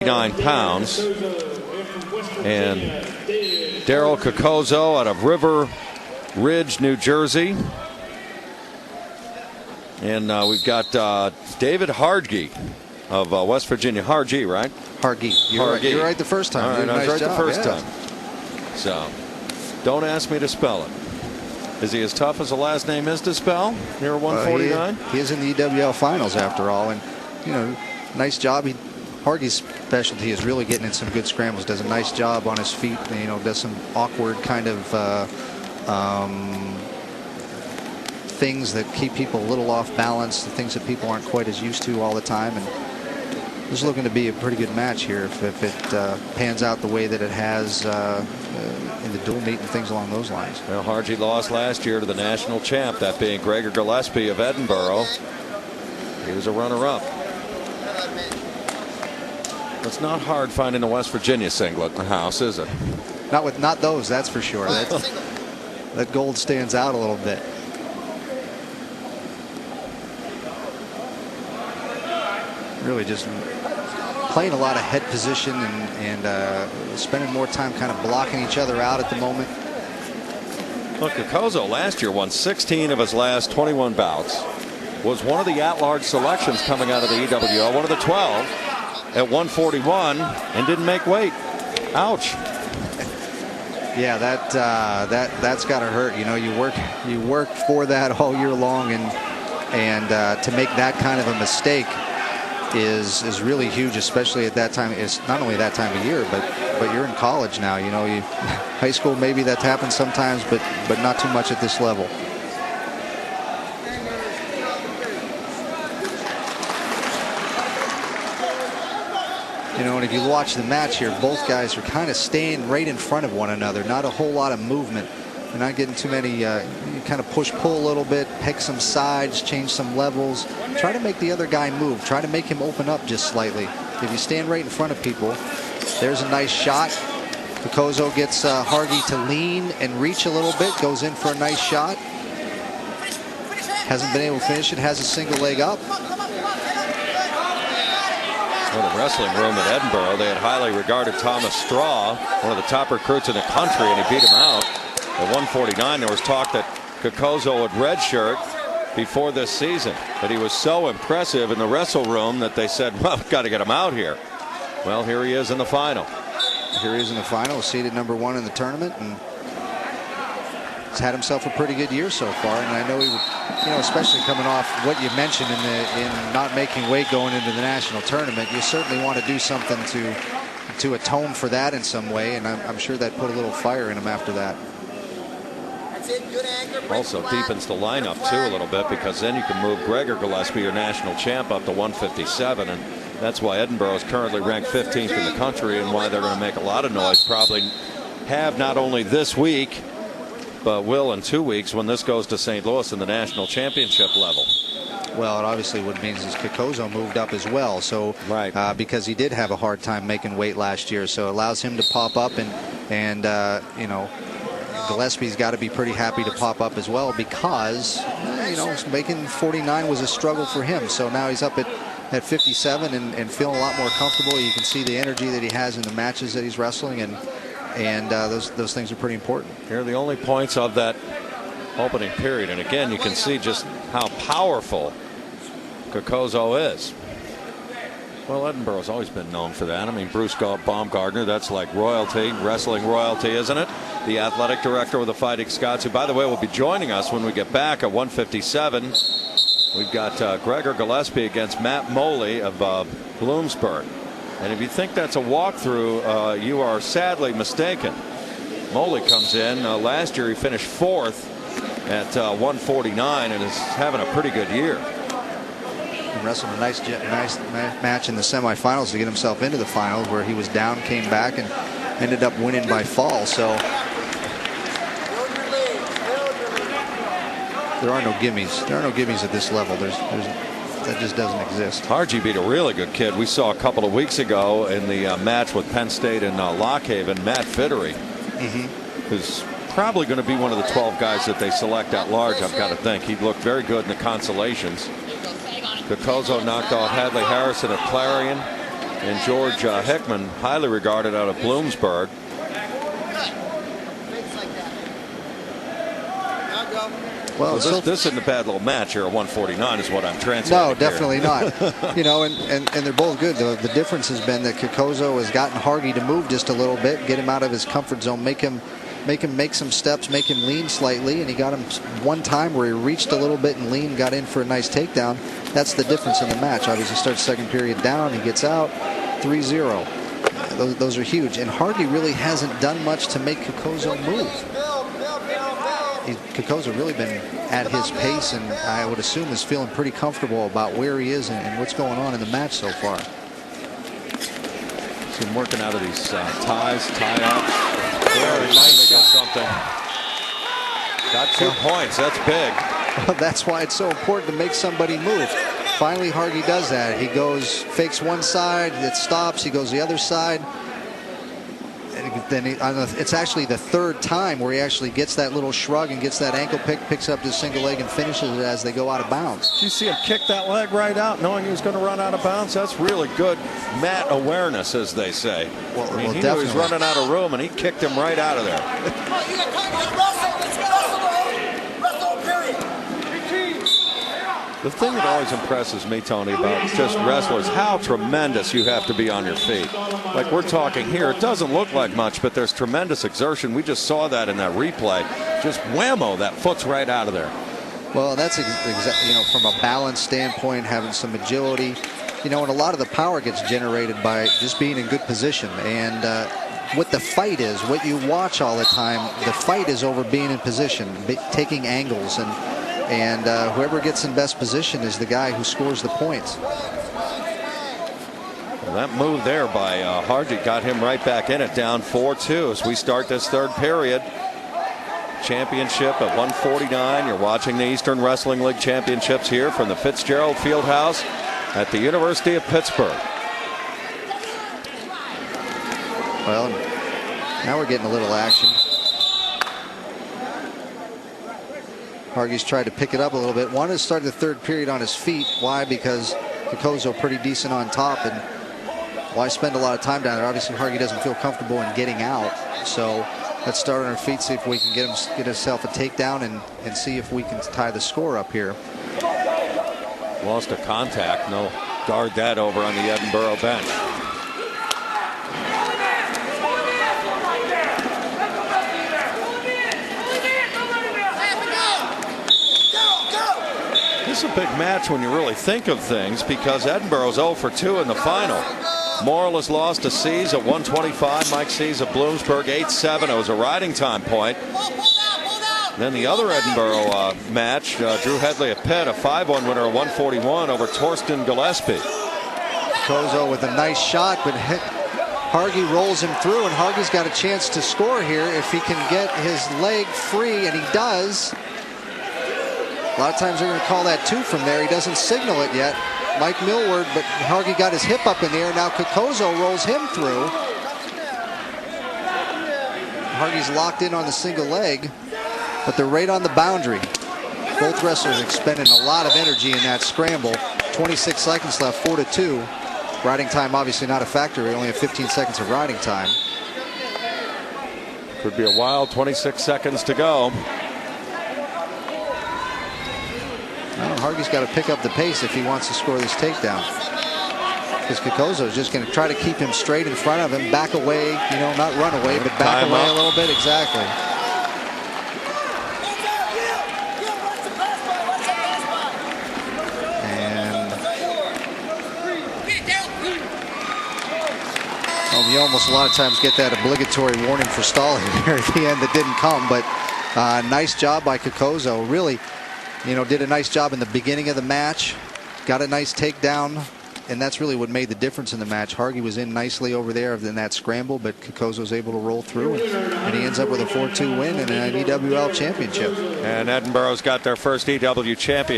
9 pounds. And Darryl Cocozzo out of River Ridge, New Jersey. And we've got David Jauregui of West Virginia. Jauregui, right? Jauregui. You're right the first time. All right, I was right the first time. So, don't ask me to spell it. Is he as tough as the last name is to spell? Near 149? He is in the EWL finals after all. And, nice job. Jauregui's specialty is really getting in some good scrambles. Does a nice job on his feet. Does some awkward kind of things that keep people a little off balance, the things that people aren't quite as used to all the time. And this is looking to be a pretty good match here if it pans out the way that it has in the dual meet and things along those lines. Well, Jauregui lost last year to the national champ, that being Gregor Gillespie of Edinburgh. He was a runner-up. It's not hard finding a West Virginia singlet in the house, is it? Not those, that's for sure. That gold stands out a little bit. Really just playing a lot of head position and spending more time kind of blocking each other out at the moment. Look, Cocozzo last year won 16 of his last 21 bouts. Was one of the at-large selections coming out of the EWL, one of the 12 at 141, and didn't make weight. Ouch. Yeah, that's got to hurt. You work for that all year long, and to make that kind of a mistake is really huge, especially at that time. It's not only that time of year, but you're in college now. High school, maybe that happens sometimes, but not too much at this level. And if you watch the match here, both guys are kind of staying right in front of one another. Not a whole lot of movement. They're not getting too many. You kind of push-pull a little bit, pick some sides, change some levels. Try to make the other guy move. Try to make him open up just slightly. If you stand right in front of people, there's a nice shot. Cocozzo gets Jauregui to lean and reach a little bit. Goes in for a nice shot. Hasn't been able to finish it. Has a single leg up. Well, the wrestling room at Edinburgh, they had highly regarded Thomas Straw, one of the top recruits in the country, and he beat him out. At 149, there was talk that Cocozzo would redshirt before this season, but he was so impressive in the wrestle room that they said, well, we've got to get him out here. Well, here he is in the final. Here he is in the final, seeded number 1 in the tournament, and he's had himself a pretty good year so far. And I know he would, especially coming off what you mentioned in not making weight going into the national tournament, you certainly want to do something to atone for that in some way, and I'm sure that put a little fire in him after that. Also deepens the lineup too a little bit, because then you can move Gregor Gillespie, your national champ, up to 157, and that's why Edinburgh is currently ranked 15th in the country, and why they're going to make a lot of noise, probably have not only this week but will in 2 weeks when this goes to St. Louis in the national championship level. Well, it obviously what it means is Cocozzo moved up as well, so right. Because he did have a hard time making weight last year, so it allows him to pop up, and Gillespie's got to be pretty happy to pop up as well, because making 49 was a struggle for him. So now he's up at 57 and feeling a lot more comfortable. You can see the energy that he has in the matches that he's wrestling, and those things are pretty important. Here are the only points of that opening period, and again you can see just how powerful Cocozzo is. Well, Edinburgh's always been known for that. I mean, Bruce Baumgartner, that's like royalty, wrestling royalty, isn't it? The athletic director with the Fighting Scots, who, by the way, will be joining us when we get back at 157. We've got Gregor Gillespie against Matt Moley of Bloomsburg. And if you think that's a walkthrough, you are sadly mistaken. Moley comes in. Last year he finished 4th at 149 and is having a pretty good year. He wrestled a nice match in the semifinals to get himself into the finals, where he was down, came back, and ended up winning by fall. So there are no gimmies. There are no gimmies at this level. That just doesn't exist. Jauregui beat a really good kid we saw a couple of weeks ago in the match with Penn State and Lock Haven, Matt Fittery, who's probably going to be one of the 12 guys that they select at large, I've got to think. He looked very good in the consolations. Cocozzo knocked off Hadley Harrison of Clarion. and George Hickman, highly regarded out of Bloomsburg. Well, this isn't a bad little match here. 149 is what I'm translating. No, definitely not. You know, and they're both good. The difference has been that Cocozzo has gotten Hargy to move just a little bit, get him out of his comfort zone, make him make some steps, make him lean slightly, and he got him one time where he reached a little bit and lean, got in for a nice takedown. That's the difference in the match. Obviously, starts second period down, he gets out, 3-0. Those are huge, and Hargy really hasn't done much to make Cocozzo move. Cocozzo really been at his pace, and I would assume is feeling pretty comfortable about where he is and what's going on in the match so far. He's been working out of these ties, tie-ups. Very nice. Something. Got 2 points. That's big. Well, that's why it's so important to make somebody move. Finally, Hargy does that. He goes, fakes one side, it stops. He goes the other side. Then it's actually the third time where he actually gets that little shrug and gets that ankle pick, picks up his single leg and finishes it as they go out of bounds. Did you see him kick that leg right out knowing he was going to run out of bounds? That's really good mat awareness, as they say. Well, I mean, he knew he was running out of room, and he kicked him right out of there. The thing that always impresses me, Tony, about just wrestlers, how tremendous you have to be on your feet. Like we're talking here, it doesn't look like much, but there's tremendous exertion. We just saw that in that replay. Just whammo, that foot's right out of there. Well, that's exactly, you know, from a balance standpoint, having some agility, you know, and a lot of the power gets generated by just being in good position. And what the fight is, what you watch all the time, the fight is over being in position, taking angles, and whoever gets in best position is the guy who scores the points. Well, that move there by Hargy got him right back in it, down 4-2 as we start this third period. Championship at 149. You're watching the Eastern Wrestling League Championships here from the Fitzgerald Fieldhouse at the University of Pittsburgh. Well, now we're getting a little action. Hargy's tried to pick it up a little bit. Wanted to start the third period on his feet. Why? Because Cocozzo pretty decent on top, and why spend a lot of time down there? Obviously, Hargy doesn't feel comfortable in getting out. So let's start on our feet, see if we can get himself a takedown and see if we can tie the score up here. Lost a contact. No, guard that over on the Edinburgh bench. This is a big match when you really think of things, because Edinburgh's 0 for 2 in the final. Morrill has lost to Seas at 125. Mike Seas of Bloomsburg 8-7. It was a riding time point. Then the other Edinburgh match, Drew Headley of Pitt, a 5-1 winner at 141 over Torsten Gillespie. Cocozzo with a nice shot, but Hargy rolls him through, and Hargy's got a chance to score here if he can get his leg free, and he does. A lot of times they're going to call that 2 from there. He doesn't signal it yet. Mike Millward, but Hargy got his hip up in the air. Now Cocozzo rolls him through. Hargy's locked in on the single leg, but they're right on the boundary. Both wrestlers expending a lot of energy in that scramble. 26 seconds left, 4-2. Riding time obviously not a factor. We only have 15 seconds of riding time. Could be a wild 26 seconds to go. Hargy's got to pick up the pace if he wants to score this takedown, because Cocozzo is just going to try to keep him straight in front of him, back away, you know, not run away, but back away a little bit. Exactly. And well, you almost a lot of times get that obligatory warning for stalling there at the end that didn't come, but nice job by Cocozzo. Really, you know, did a nice job in the beginning of the match, got a nice takedown, and that's really what made the difference in the match. Hargy was in nicely over there in that scramble, but Cocozzo was able to roll through, and he ends up with a 4-2 win and an EWL championship. And Edinburgh's got their first EW champion.